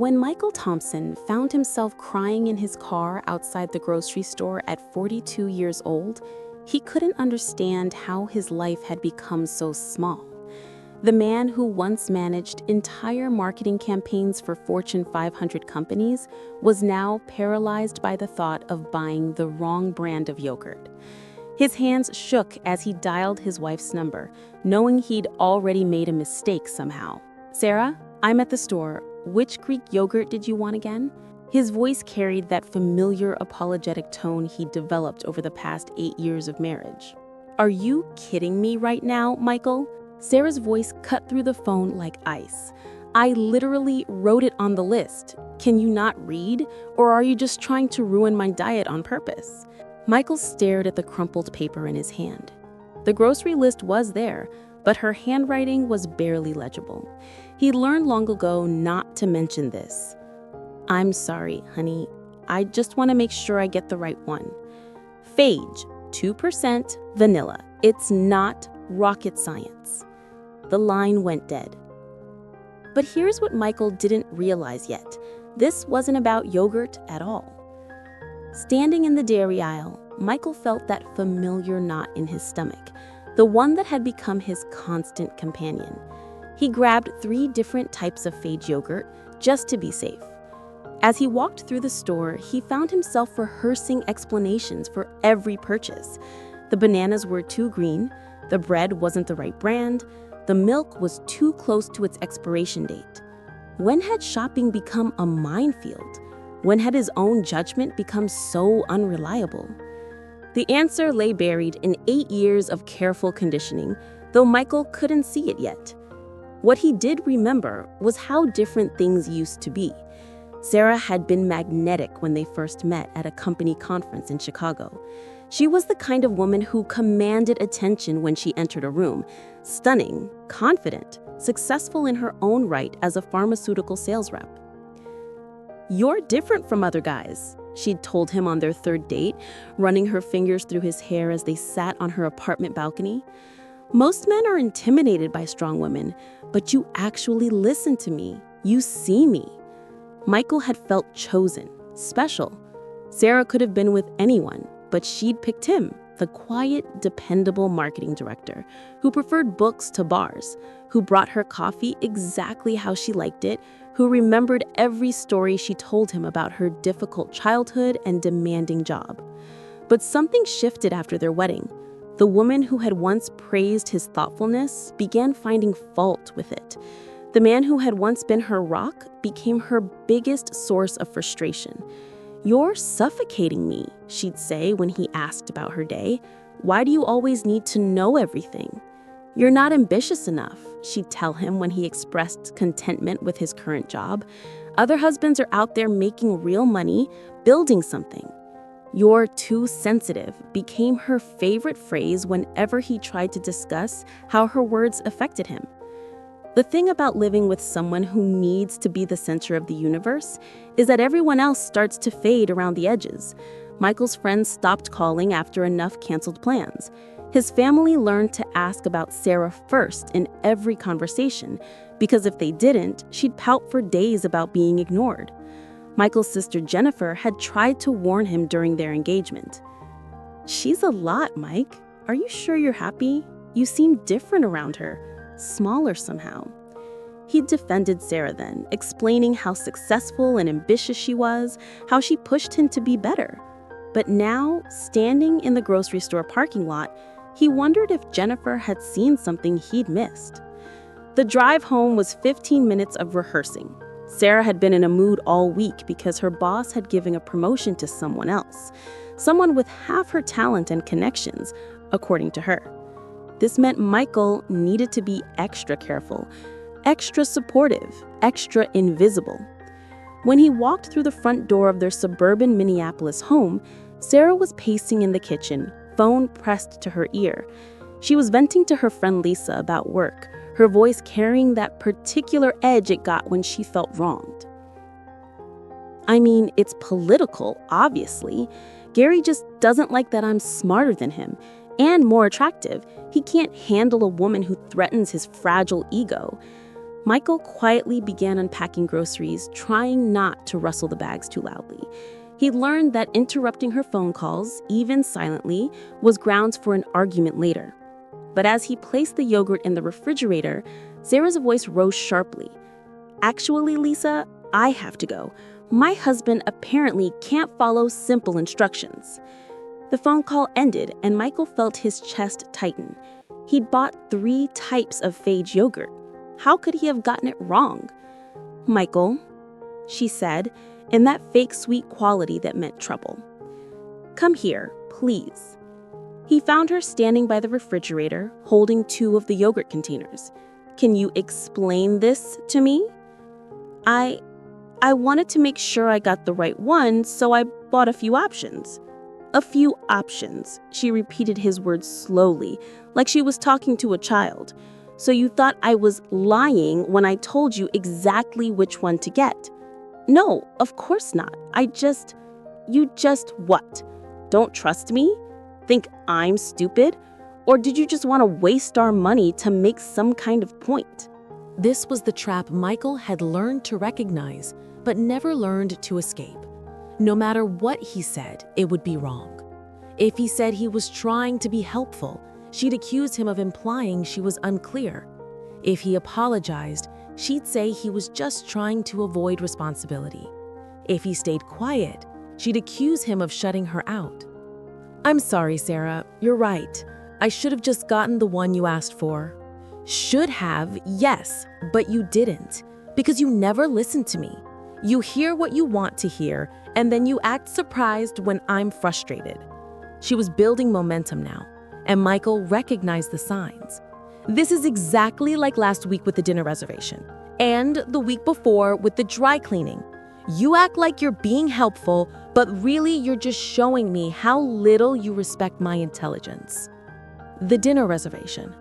When Michael Thompson found himself crying in his car outside the grocery store at 42 years old, he couldn't understand how his life had become so small. The man who once managed entire marketing campaigns for Fortune 500 companies was now paralyzed by the thought of buying the wrong brand of yogurt. His hands shook as he dialed his wife's number, knowing he'd already made a mistake somehow. "Sarah, I'm at the store. Which Greek yogurt did you want again?" His voice carried that familiar apologetic tone he'd developed over the past 8 years of marriage. "Are you kidding me right now, Michael?" Sarah's voice cut through the phone like ice. "I literally wrote it on the list. Can you not read? Or are you just trying to ruin my diet on purpose?" Michael stared at the crumpled paper in his hand. The grocery list was there, but her handwriting was barely legible. He'd learned long ago not to mention this. "I'm sorry, honey. I just want to make sure I get the right one. Phage, 2% vanilla. It's not rocket science." The line went dead. But here's what Michael didn't realize yet. This wasn't about yogurt at all. Standing in the dairy aisle, Michael felt that familiar knot in his stomach, the one that had become his constant companion. He grabbed 3 different types of Phage yogurt just to be safe. As he walked through the store, he found himself rehearsing explanations for every purchase. The bananas were too green, the bread wasn't the right brand, the milk was too close to its expiration date. When had shopping become a minefield? When had his own judgment become so unreliable? The answer lay buried in 8 years of careful conditioning, though Michael couldn't see it yet. What he did remember was how different things used to be. Sarah had been magnetic when they first met at a company conference in Chicago. She was the kind of woman who commanded attention when she entered a room, stunning, confident, successful in her own right as a pharmaceutical sales rep. "You're different from other guys," she'd told him on their 3rd date, running her fingers through his hair as they sat on her apartment balcony. "Most men are intimidated by strong women, but you actually listen to me. You see me." Michael had felt chosen, special. Sarah could have been with anyone, but she'd picked him, the quiet, dependable marketing director, who preferred books to bars, who brought her coffee exactly how she liked it, who remembered every story she told him about her difficult childhood and demanding job. But something shifted after their wedding. The woman who had once praised his thoughtfulness began finding fault with it. The man who had once been her rock became her biggest source of frustration. "You're suffocating me," she'd say when he asked about her day. "Why do you always need to know everything?" "You're not ambitious enough," she'd tell him when he expressed contentment with his current job. "Other husbands are out there making real money, building something." "You're too sensitive" became her favorite phrase whenever he tried to discuss how her words affected him. The thing about living with someone who needs to be the center of the universe is that everyone else starts to fade around the edges. Michael's friends stopped calling after enough canceled plans. His family learned to ask about Sarah first in every conversation, because if they didn't, she'd pout for days about being ignored. Michael's sister Jennifer had tried to warn him during their engagement. "She's a lot, Mike. Are you sure you're happy? You seem different around her. Smaller somehow." He defended Sarah then, explaining how successful and ambitious she was, how she pushed him to be better. But now, standing in the grocery store parking lot, he wondered if Jennifer had seen something he'd missed. The drive home was 15 minutes of rehearsing. Sarah had been in a mood all week because her boss had given a promotion to someone else, someone with half her talent and connections, according to her. This meant Michael needed to be extra careful, extra supportive, extra invisible. When he walked through the front door of their suburban Minneapolis home, Sarah was pacing in the kitchen, phone pressed to her ear. She was venting to her friend Lisa about work, her voice carrying that particular edge it got when she felt wronged. "I mean, it's political, obviously. Gary just doesn't like that I'm smarter than him and more attractive. He can't handle a woman who threatens his fragile ego. Michael quietly began unpacking groceries, trying not to rustle the bags too loudly. He learned that interrupting her phone calls, even silently, was grounds for an argument later. But as he placed the yogurt in the refrigerator, Sarah's voice rose sharply. "Actually, Lisa, I have to go. My husband apparently can't follow simple instructions." The phone call ended, and Michael felt his chest tighten. He'd bought 3 types of phage yogurt. How could he have gotten it wrong? "Michael," she said, in that fake sweet quality that meant trouble. "Come here, please." He found her standing by the refrigerator, holding 2 of the yogurt containers. "Can you explain this to me?" I wanted to make sure I got the right one, so I bought a few options." "A few options," she repeated his words slowly, like she was talking to a child. "So you thought I was lying when I told you exactly which one to get?" "No, of course not. You just what? Don't trust me? Think I'm stupid? Or did you just want to waste our money to make some kind of point?" This was the trap Michael had learned to recognize, but never learned to escape. No matter what he said, it would be wrong. If he said he was trying to be helpful, she'd accuse him of implying she was unclear. If he apologized, she'd say he was just trying to avoid responsibility. If he stayed quiet, she'd accuse him of shutting her out. "I'm sorry, Sarah, you're right. I should have just gotten the one you asked for." "Should have, yes, but you didn't, because you never listened to me. You hear what you want to hear, and then you act surprised when I'm frustrated." She was building momentum now, and Michael recognized the signs. This is exactly like last week with the dinner reservation, and the week before with the dry cleaning. You act like you're being helpful, but really you're just showing me how little you respect my intelligence. The dinner reservation.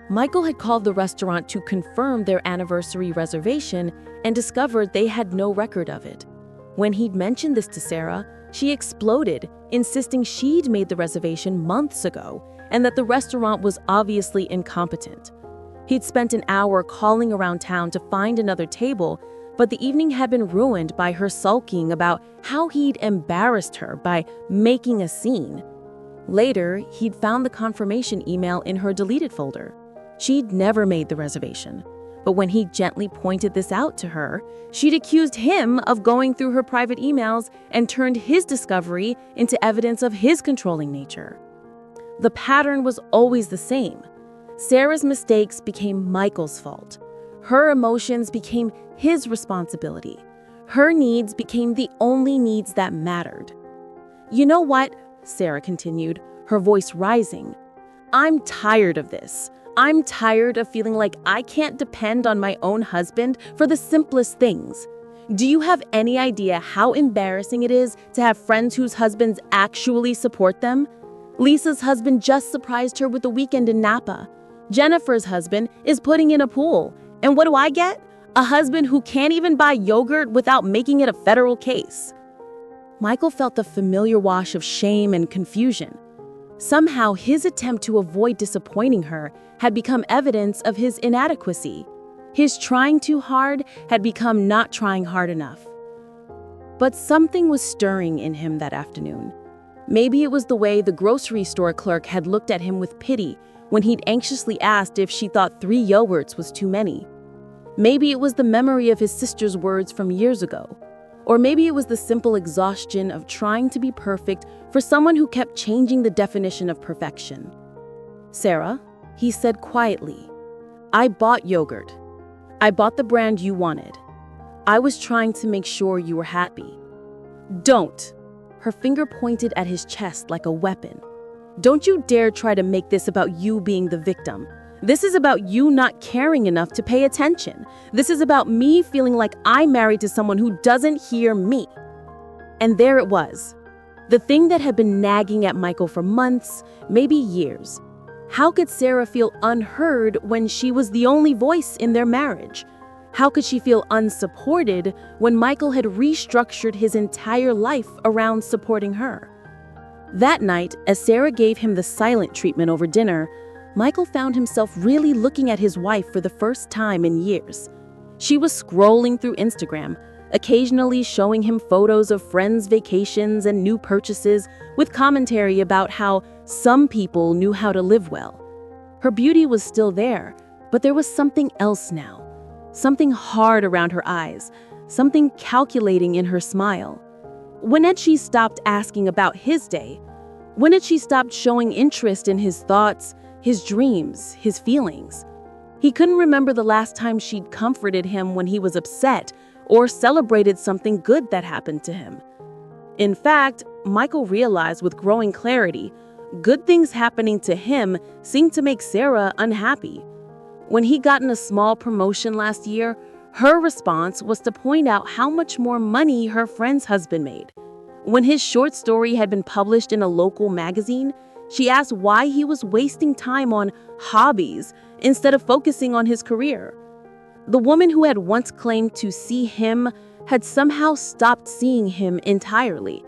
Michael had called the restaurant to confirm their anniversary reservation and discovered they had no record of it. When he'd mentioned this to Sarah, she exploded, insisting she'd made the reservation months ago and that the restaurant was obviously incompetent. He'd spent an hour calling around town to find another table, but the evening had been ruined by her sulking about how he'd embarrassed her by making a scene. Later, he'd found the confirmation email in her deleted folder. She'd never made the reservation, but when he gently pointed this out to her, she'd accused him of going through her private emails and turned his discovery into evidence of his controlling nature. The pattern was always the same. Sarah's mistakes became Michael's fault. Her emotions became his responsibility. Her needs became the only needs that mattered. "You know what?" Sarah continued, her voice rising. "I'm tired of this. I'm tired of feeling like I can't depend on my own husband for the simplest things. Do you have any idea how embarrassing it is to have friends whose husbands actually support them? Lisa's husband just surprised her with a weekend in Napa. Jennifer's husband is putting in a pool. And what do I get? A husband who can't even buy yogurt without making it a federal case." Michael felt the familiar wash of shame and confusion. Somehow, his attempt to avoid disappointing her had become evidence of his inadequacy. His trying too hard had become not trying hard enough. But something was stirring in him that afternoon. Maybe it was the way the grocery store clerk had looked at him with pity when he'd anxiously asked if she thought 3 yogurts was too many. Maybe it was the memory of his sister's words from years ago. Or maybe it was the simple exhaustion of trying to be perfect for someone who kept changing the definition of perfection. "Sarah," he said quietly, "I bought yogurt. I bought the brand you wanted. I was trying to make sure you were happy." "Don't." Her finger pointed at his chest like a weapon. "Don't you dare try to make this about you being the victim. This is about you not caring enough to pay attention. This is about me feeling like I'm married to someone who doesn't hear me." And there it was. The thing that had been nagging at Michael for months, maybe years. How could Sarah feel unheard when she was the only voice in their marriage? How could she feel unsupported when Michael had restructured his entire life around supporting her? That night, as Sarah gave him the silent treatment over dinner, Michael found himself really looking at his wife for the first time in years. She was scrolling through Instagram, occasionally showing him photos of friends' vacations and new purchases, with commentary about how some people knew how to live well. Her beauty was still there, but there was something else now. Something hard around her eyes, something calculating in her smile. When had she stopped asking about his day? When had she stopped showing interest in his thoughts, his dreams, his feelings? He couldn't remember the last time she'd comforted him when he was upset or celebrated something good that happened to him. In fact, Michael realized with growing clarity, good things happening to him seemed to make Sarah unhappy. When he gotten a small promotion last year, her response was to point out how much more money her friend's husband made. When his short story had been published in a local magazine, she asked why he was wasting time on hobbies instead of focusing on his career. The woman who had once claimed to see him had somehow stopped seeing him entirely.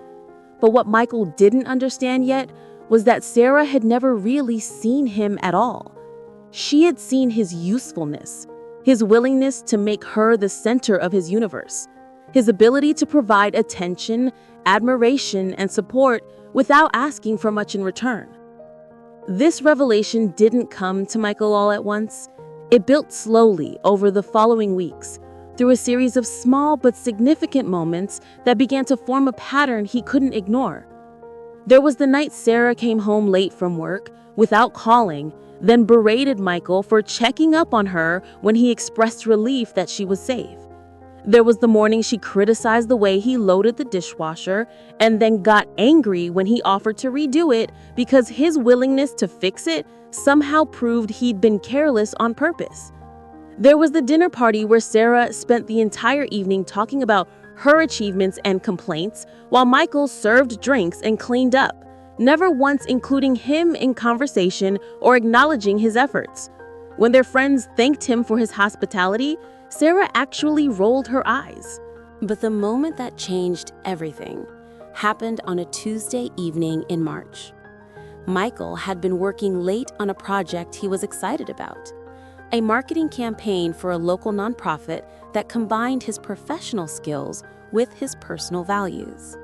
But what Michael didn't understand yet was that Sarah had never really seen him at all. She had seen his usefulness, his willingness to make her the center of his universe, his ability to provide attention, admiration, and support without asking for much in return. This revelation didn't come to Michael all at once. It built slowly over the following weeks, through a series of small but significant moments that began to form a pattern he couldn't ignore. There was the night Sarah came home late from work, without calling, then berated Michael for checking up on her when he expressed relief that she was safe. There was the morning she criticized the way he loaded the dishwasher and then got angry when he offered to redo it because his willingness to fix it somehow proved he'd been careless on purpose. There was the dinner party where Sarah spent the entire evening talking about her achievements and complaints while Michael served drinks and cleaned up, never once including him in conversation or acknowledging his efforts. When their friends thanked him for his hospitality, Sarah actually rolled her eyes. But the moment that changed everything happened on a Tuesday evening in March. Michael had been working late on a project he was excited about, a marketing campaign for a local nonprofit that combined his professional skills with his personal values.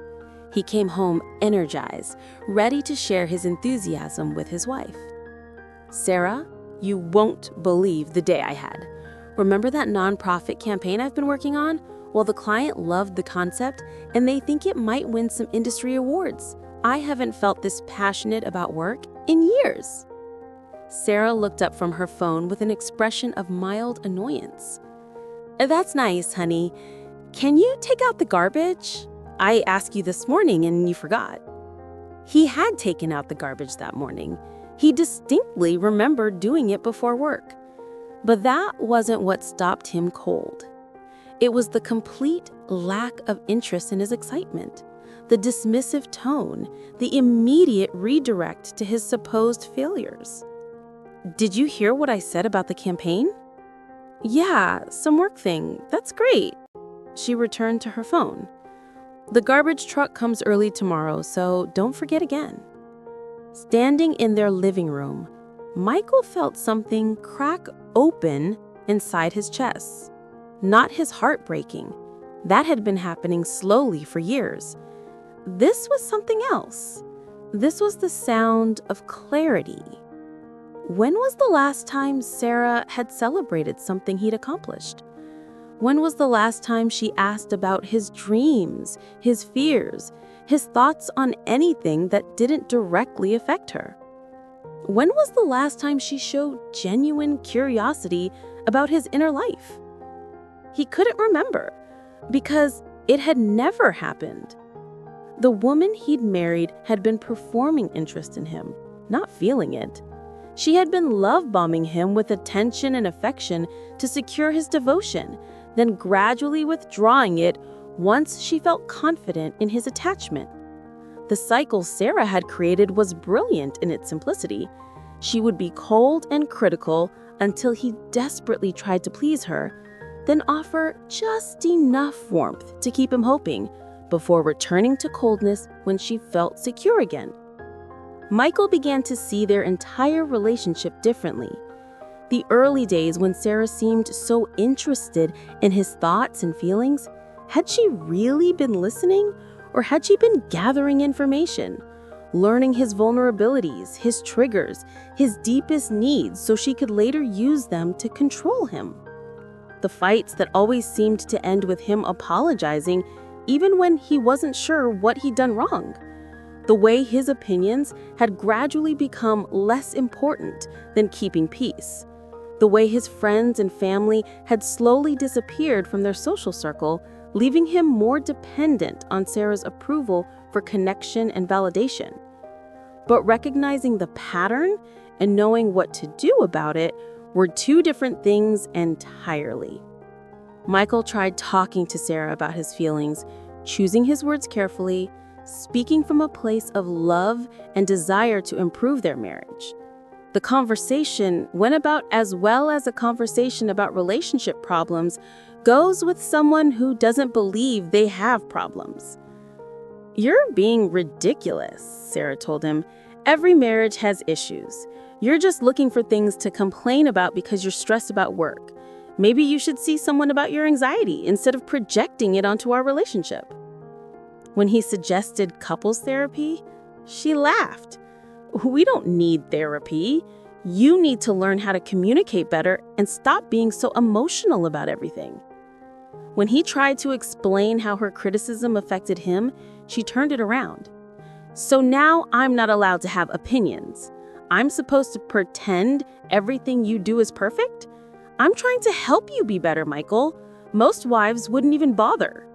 He came home energized, ready to share his enthusiasm with his wife. "Sarah, you won't believe the day I had. Remember that nonprofit campaign I've been working on? Well, the client loved the concept, and they think it might win some industry awards. I haven't felt this passionate about work in years." Sarah looked up from her phone with an expression of mild annoyance. "That's nice, honey. Can you take out the garbage? I asked you this morning and you forgot." He had taken out the garbage that morning. He distinctly remembered doing it before work. But that wasn't what stopped him cold. It was the complete lack of interest in his excitement, the dismissive tone, the immediate redirect to his supposed failures. "Did you hear what I said about the campaign?" "Yeah, some work thing. That's great." She returned to her phone. "The garbage truck comes early tomorrow, so don't forget again." Standing in their living room, Michael felt something crack open inside his chest. Not his heart breaking. That had been happening slowly for years. This was something else. This was the sound of clarity. When was the last time Sarah had celebrated something he'd accomplished? When was the last time she asked about his dreams, his fears, his thoughts on anything that didn't directly affect her? When was the last time she showed genuine curiosity about his inner life? He couldn't remember, because it had never happened. The woman he'd married had been performing interest in him, not feeling it. She had been love-bombing him with attention and affection to secure his devotion, then gradually withdrawing it once she felt confident in his attachment. The cycle Sarah had created was brilliant in its simplicity. She would be cold and critical until he desperately tried to please her, then offer just enough warmth to keep him hoping, before returning to coldness when she felt secure again. Michael began to see their entire relationship differently. The early days when Sarah seemed so interested in his thoughts and feelings, had she really been listening, or had she been gathering information, learning his vulnerabilities, his triggers, his deepest needs so she could later use them to control him? The fights that always seemed to end with him apologizing even when he wasn't sure what he'd done wrong. The way his opinions had gradually become less important than keeping peace. The way his friends and family had slowly disappeared from their social circle, leaving him more dependent on Sarah's approval for connection and validation. But recognizing the pattern and knowing what to do about it were two different things entirely. Michael tried talking to Sarah about his feelings, choosing his words carefully, speaking from a place of love and desire to improve their marriage. The conversation went about as well as a conversation about relationship problems goes with someone who doesn't believe they have problems. "You're being ridiculous," Sarah told him. "Every marriage has issues. You're just looking for things to complain about because you're stressed about work. Maybe you should see someone about your anxiety instead of projecting it onto our relationship." When he suggested couples therapy, she laughed. "We don't need therapy. You need to learn how to communicate better and stop being so emotional about everything." When he tried to explain how her criticism affected him, she turned it around. "So now I'm not allowed to have opinions. I'm supposed to pretend everything you do is perfect? I'm trying to help you be better, Michael. Most wives wouldn't even bother."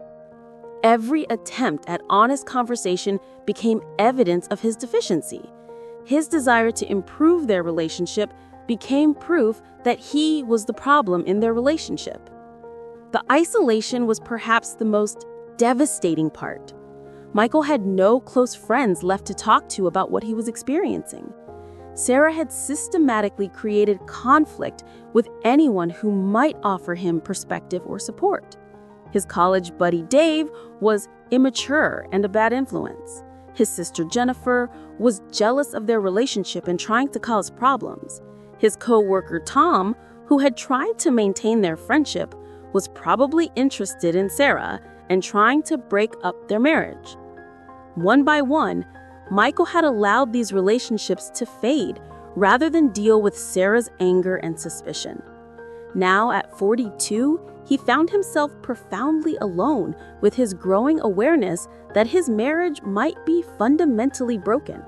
Every attempt at honest conversation became evidence of his deficiency. His desire to improve their relationship became proof that he was the problem in their relationship. The isolation was perhaps the most devastating part. Michael had no close friends left to talk to about what he was experiencing. Sarah had systematically created conflict with anyone who might offer him perspective or support. His college buddy Dave was immature and a bad influence. His sister Jennifer was jealous of their relationship and trying to cause problems. His co-worker Tom, who had tried to maintain their friendship, was probably interested in Sarah and trying to break up their marriage. One by one, Michael had allowed these relationships to fade rather than deal with Sarah's anger and suspicion. Now at 42, he found himself profoundly alone with his growing awareness that his marriage might be fundamentally broken.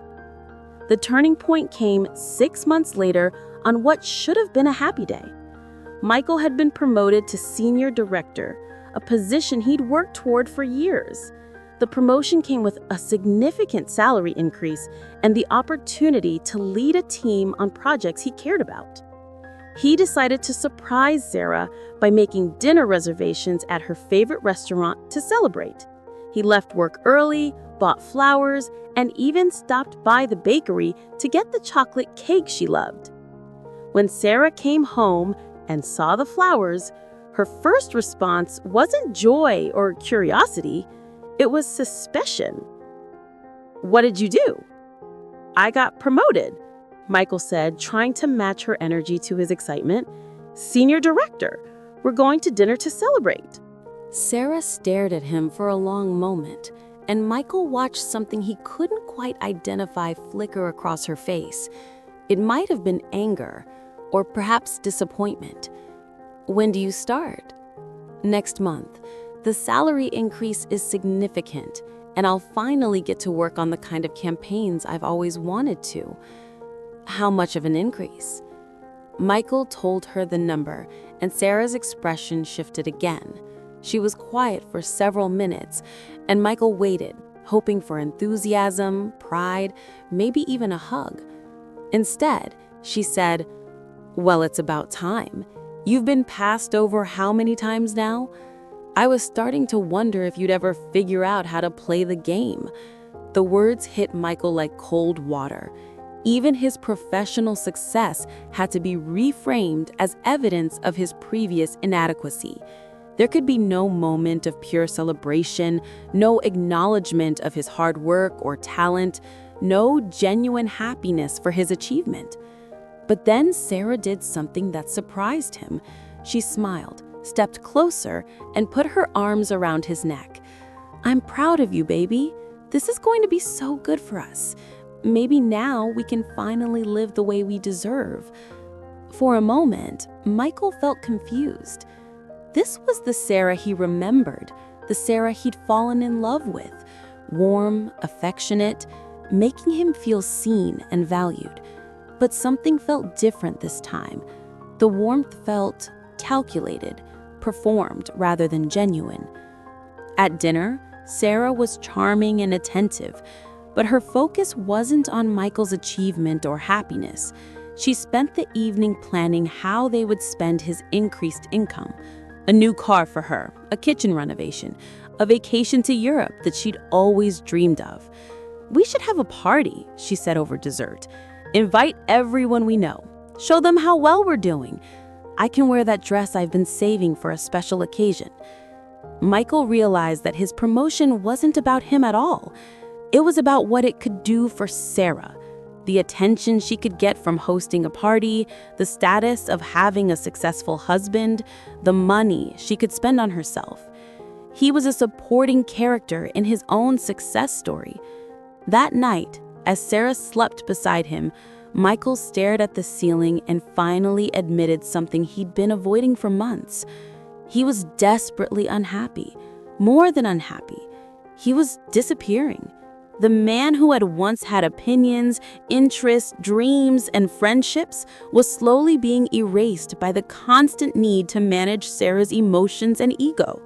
The turning point came 6 months later on what should have been a happy day. Michael had been promoted to senior director, a position he'd worked toward for years. The promotion came with a significant salary increase and the opportunity to lead a team on projects he cared about. He decided to surprise Sarah by making dinner reservations at her favorite restaurant to celebrate. He left work early, bought flowers, and even stopped by the bakery to get the chocolate cake she loved. When Sarah came home and saw the flowers, her first response wasn't joy or curiosity, it was suspicion. "What did you do?" "I got promoted," Michael said, trying to match her energy to his excitement. "Senior director. We're going to dinner to celebrate." Sarah stared at him for a long moment, and Michael watched something he couldn't quite identify flicker across her face. It might have been anger, or perhaps disappointment. "When do you start?" "Next month. The salary increase is significant, and I'll finally get to work on the kind of campaigns I've always wanted to." "How much of an increase?" Michael told her the number, and Sarah's expression shifted again. She was quiet for several minutes, and Michael waited, hoping for enthusiasm, pride, maybe even a hug. Instead, she said, "Well, it's about time. You've been passed over how many times now? I was starting to wonder if you'd ever figure out how to play the game." The words hit Michael like cold water. Even his professional success had to be reframed as evidence of his previous inadequacy. There could be no moment of pure celebration, no acknowledgement of his hard work or talent, no genuine happiness for his achievement. But then Sarah did something that surprised him. She smiled, stepped closer, and put her arms around his neck. "I'm proud of you, baby. This is going to be so good for us. Maybe now we can finally live the way we deserve." For a moment, Michael felt confused. This was the Sarah he remembered, the Sarah he'd fallen in love with, warm, affectionate, making him feel seen and valued. But something felt different this time. The warmth felt calculated, performed rather than genuine. At dinner, Sarah was charming and attentive, but her focus wasn't on Michael's achievement or happiness. She spent the evening planning how they would spend his increased income. A new car for her, a kitchen renovation, a vacation to Europe that she'd always dreamed of. "We should have a party," she said over dessert. "Invite everyone we know. Show them how well we're doing. I can wear that dress I've been saving for a special occasion." Michael realized that his promotion wasn't about him at all. It was about what it could do for Sarah. The attention she could get from hosting a party, the status of having a successful husband, the money she could spend on herself. He was a supporting character in his own success story. That night, as Sarah slept beside him, Michael stared at the ceiling and finally admitted something he'd been avoiding for months. He was desperately unhappy, more than unhappy. He was disappearing. The man who had once had opinions, interests, dreams, and friendships was slowly being erased by the constant need to manage Sarah's emotions and ego.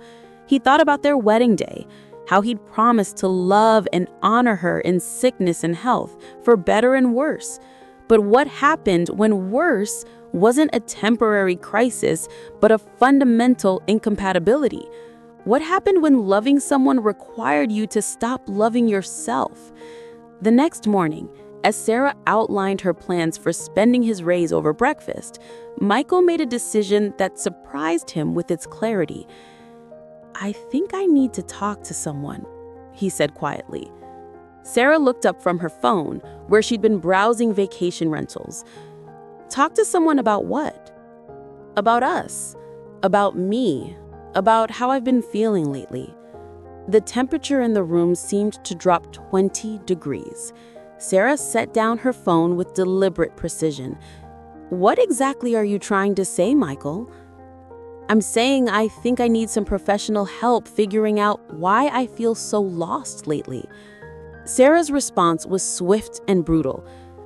He thought about their wedding day, how he'd promised to love and honor her in sickness and health, for better and worse. But what happened when worse wasn't a temporary crisis, but a fundamental incompatibility? What happened when loving someone required you to stop loving yourself? The next morning, as Sarah outlined her plans for spending his raise over breakfast, Michael made a decision that surprised him with its clarity. "I think I need to talk to someone," he said quietly. Sarah looked up from her phone, where she'd been browsing vacation rentals. "Talk to someone about what?" "About us. About me. About how I've been feeling lately." The temperature in the room seemed to drop 20 degrees. Sarah set down her phone with deliberate precision. "What exactly are you trying to say, Michael?" "I'm saying I think I need some professional help figuring out why I feel so lost lately." Sarah's response was swift and brutal.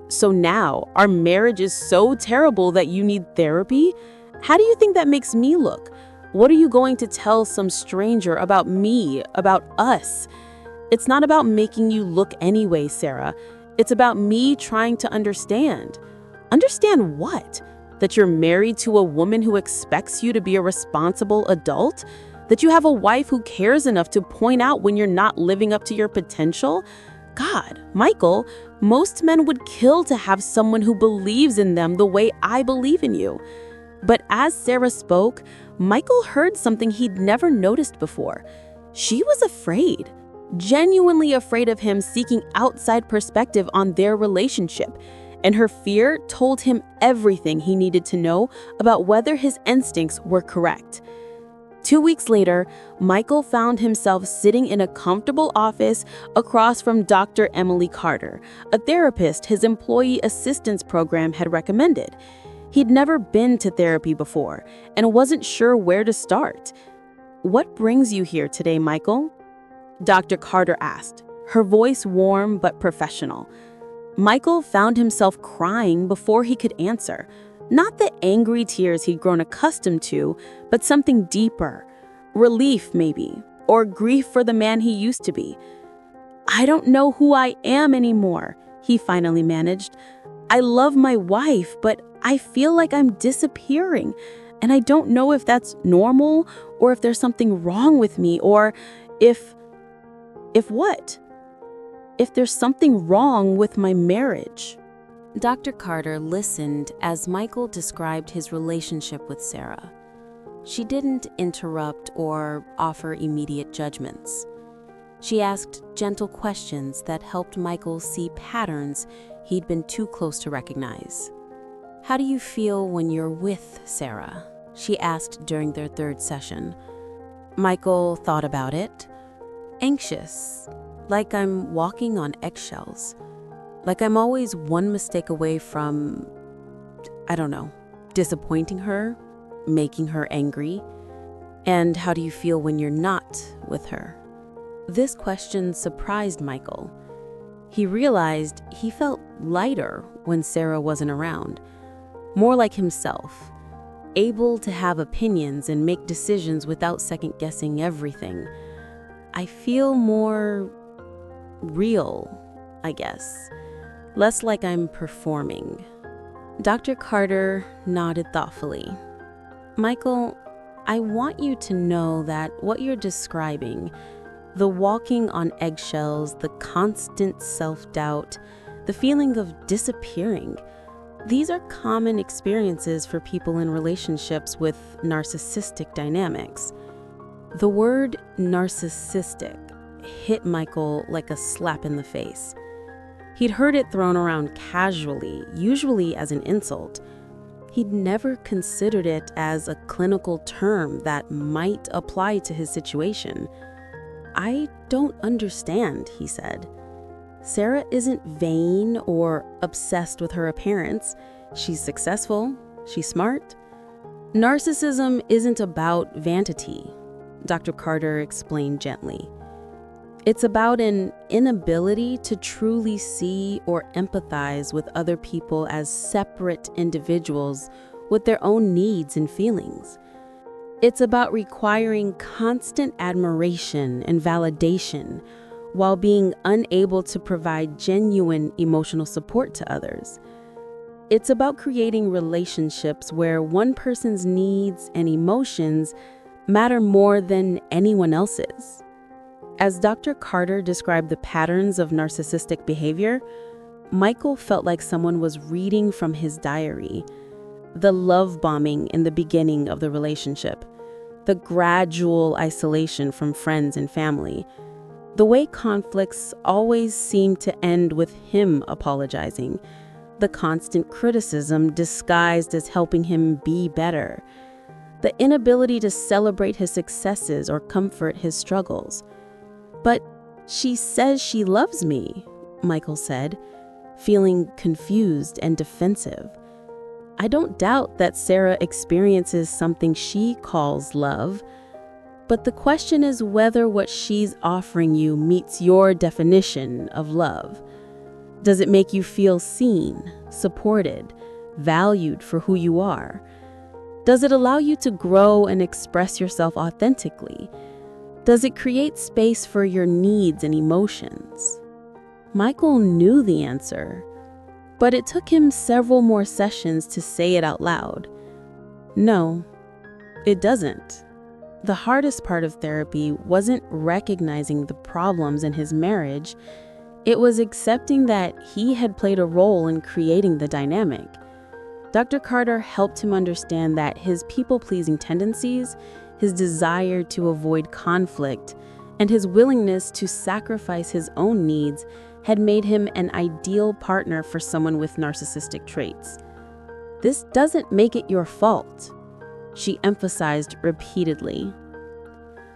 "So now, our marriage is so terrible that you need therapy? How do you think that makes me look? What are you going to tell some stranger about me, about us?" "It's not about making you look anyway, Sarah. It's about me trying to understand." "Understand what? That you're married to a woman who expects you to be a responsible adult? That you have a wife who cares enough to point out when you're not living up to your potential? God, Michael, most men would kill to have someone who believes in them the way I believe in you." But as Sarah spoke, Michael heard something he'd never noticed before. She was afraid, genuinely afraid of him seeking outside perspective on their relationship. And her fear told him everything he needed to know about whether his instincts were correct. 2 weeks later, Michael found himself sitting in a comfortable office across from Dr. Emily Carter, a therapist his employee assistance program had recommended. He'd never been to therapy before and wasn't sure where to start. "What brings you here today, Michael?" Dr. Carter asked, her voice warm but professional. Michael found himself crying before he could answer. Not the angry tears he'd grown accustomed to, but something deeper. Relief, maybe, or grief for the man he used to be. "I don't know who I am anymore," he finally managed. "I love my wife, but I feel like I'm disappearing, and I don't know if that's normal or if there's something wrong with me or if what? If there's something wrong with my marriage." Dr. Carter listened as Michael described his relationship with Sarah. She didn't interrupt or offer immediate judgments. She asked gentle questions that helped Michael see patterns he'd been too close to recognize. "How do you feel when you're with Sarah?" she asked during their third session. Michael thought about it. "Anxious, like I'm walking on eggshells. Like I'm always one mistake away from, I don't know, disappointing her, making her angry." "And how do you feel when you're not with her?" This question surprised Michael. He realized he felt lighter when Sarah wasn't around, more like himself, able to have opinions and make decisions without second-guessing everything. "I feel more real, I guess. Less like I'm performing." Dr. Carter nodded thoughtfully. "Michael, I want you to know that what you're describing, the walking on eggshells, the constant self-doubt, the feeling of disappearing, these are common experiences for people in relationships with narcissistic dynamics." The word narcissistic hit Michael like a slap in the face. He'd heard it thrown around casually, usually as an insult. He'd never considered it as a clinical term that might apply to his situation. "I don't understand," he said. "Sarah isn't vain or obsessed with her appearance. She's successful. She's smart." "Narcissism isn't about vanity," Dr. Carter explained gently. "It's about an inability to truly see or empathize with other people as separate individuals with their own needs and feelings. It's about requiring constant admiration and validation while being unable to provide genuine emotional support to others. It's about creating relationships where one person's needs and emotions matter more than anyone else's." As Dr. Carter described the patterns of narcissistic behavior, Michael felt like someone was reading from his diary. The love bombing in the beginning of the relationship, the gradual isolation from friends and family, the way conflicts always seemed to end with him apologizing, the constant criticism disguised as helping him be better, the inability to celebrate his successes or comfort his struggles. "But she says she loves me," Michael said, feeling confused and defensive. "I don't doubt that Sarah experiences something she calls love, but the question is whether what she's offering you meets your definition of love. Does it make you feel seen, supported, valued for who you are? Does it allow you to grow and express yourself authentically? Does it create space for your needs and emotions?" Michael knew the answer, but it took him several more sessions to say it out loud. No, it doesn't. The hardest part of therapy wasn't recognizing the problems in his marriage. It was accepting that he had played a role in creating the dynamic. Dr. Carter helped him understand that his people-pleasing tendencies, his desire to avoid conflict, and his willingness to sacrifice his own needs had made him an ideal partner for someone with narcissistic traits. "This doesn't make it your fault," she emphasized repeatedly.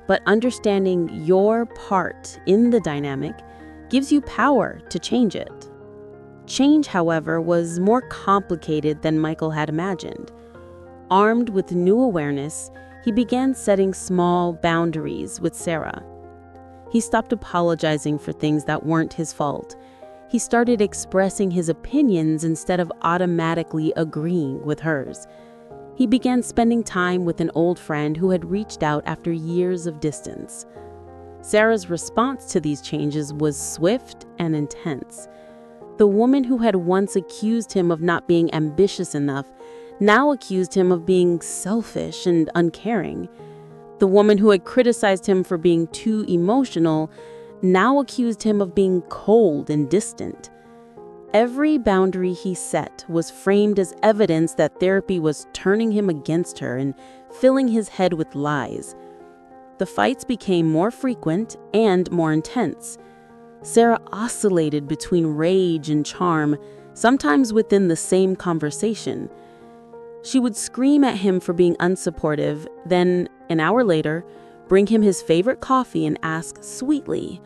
"But understanding your part in the dynamic gives you power to change it." Change, however, was more complicated than Michael had imagined. Armed with new awareness, he began setting small boundaries with Sarah. He stopped apologizing for things that weren't his fault. He started expressing his opinions instead of automatically agreeing with hers. He began spending time with an old friend who had reached out after years of distance. Sarah's response to these changes was swift and intense. The woman who had once accused him of not being ambitious enough now accused him of being selfish and uncaring. The woman who had criticized him for being too emotional now accused him of being cold and distant. Every boundary he set was framed as evidence that therapy was turning him against her and filling his head with lies. The fights became more frequent and more intense. Sarah oscillated between rage and charm, sometimes within the same conversation. She would scream at him for being unsupportive, then, an hour later, bring him his favorite coffee and ask sweetly,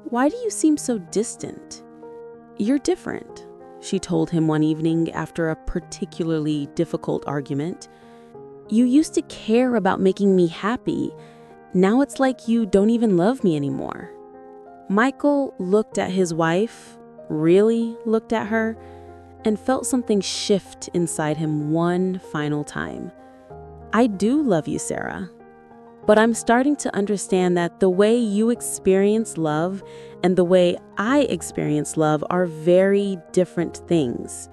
"Why do you seem so distant?" "You're different," she told him one evening after a particularly difficult argument. "You used to care about making me happy. Now it's like you don't even love me anymore." Michael looked at his wife, really looked at her, and felt something shift inside him one final time. "I do love you, Sarah. But I'm starting to understand that the way you experience love and the way I experience love are very different things.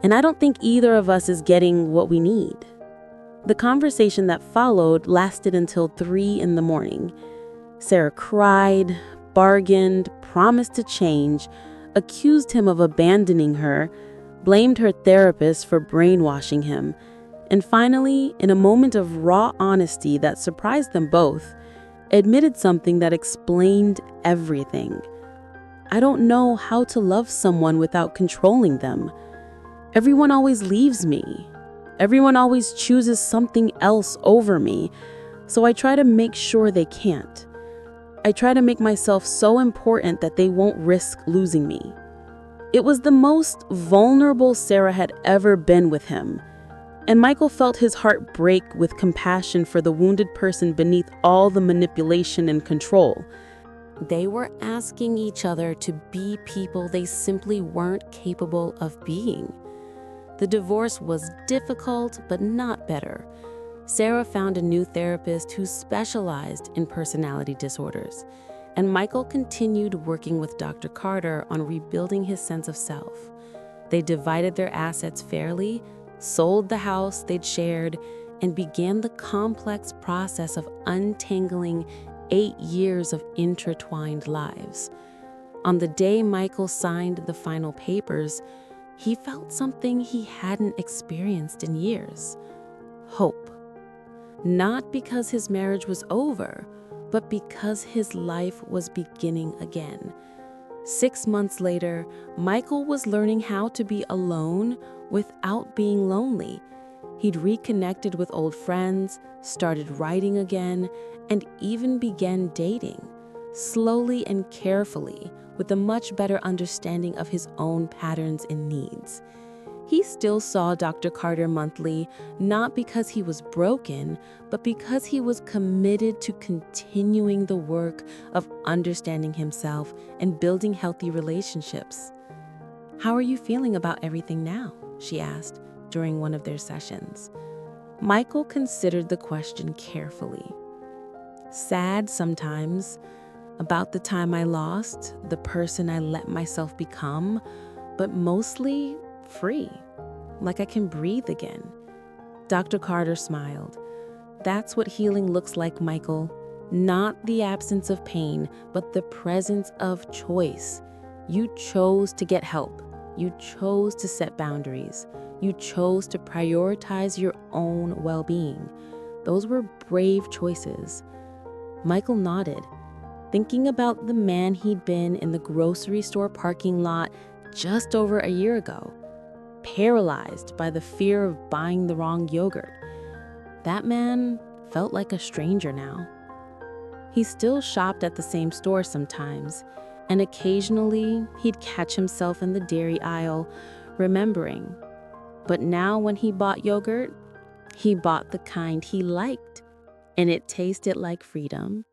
And I don't think either of us is getting what we need." The conversation that followed lasted until 3 in the morning. Sarah cried, bargained, promised to change, accused him of abandoning her, blamed her therapist for brainwashing him, and finally, in a moment of raw honesty that surprised them both, admitted something that explained everything. "I don't know how to love someone without controlling them. Everyone always leaves me. Everyone always chooses something else over me, so I try to make sure they can't. I try to make myself so important that they won't risk losing me." It was the most vulnerable Sarah had ever been with him, and Michael felt his heart break with compassion for the wounded person beneath all the manipulation and control. They were asking each other to be people they simply weren't capable of being. The divorce was difficult, but not better. Sarah found a new therapist who specialized in personality disorders, and Michael continued working with Dr. Carter on rebuilding his sense of self. They divided their assets fairly, sold the house they'd shared, and began the complex process of untangling 8 years of intertwined lives. On the day Michael signed the final papers, he felt something he hadn't experienced in years: hope. Not because his marriage was over, but because his life was beginning again. 6 months later, Michael was learning how to be alone without being lonely. He'd reconnected with old friends, started writing again, and even began dating, slowly and carefully, with a much better understanding of his own patterns and needs. He still saw Dr. Carter monthly, not because he was broken, but because he was committed to continuing the work of understanding himself and building healthy relationships. "How are you feeling about everything now?" she asked during one of their sessions. Michael considered the question carefully. "Sad sometimes, about the time I lost, the person I let myself become, but mostly free, like I can breathe again." Dr. Carter smiled. "That's what healing looks like, Michael. Not the absence of pain, but the presence of choice. You chose to get help. You chose to set boundaries. You chose to prioritize your own well-being. Those were brave choices." Michael nodded, thinking about the man he'd been in the grocery store parking lot just over a year ago, paralyzed by the fear of buying the wrong yogurt. That man felt like a stranger now. He still shopped at the same store sometimes, and occasionally he'd catch himself in the dairy aisle, remembering. But now when he bought yogurt, he bought the kind he liked, and it tasted like freedom.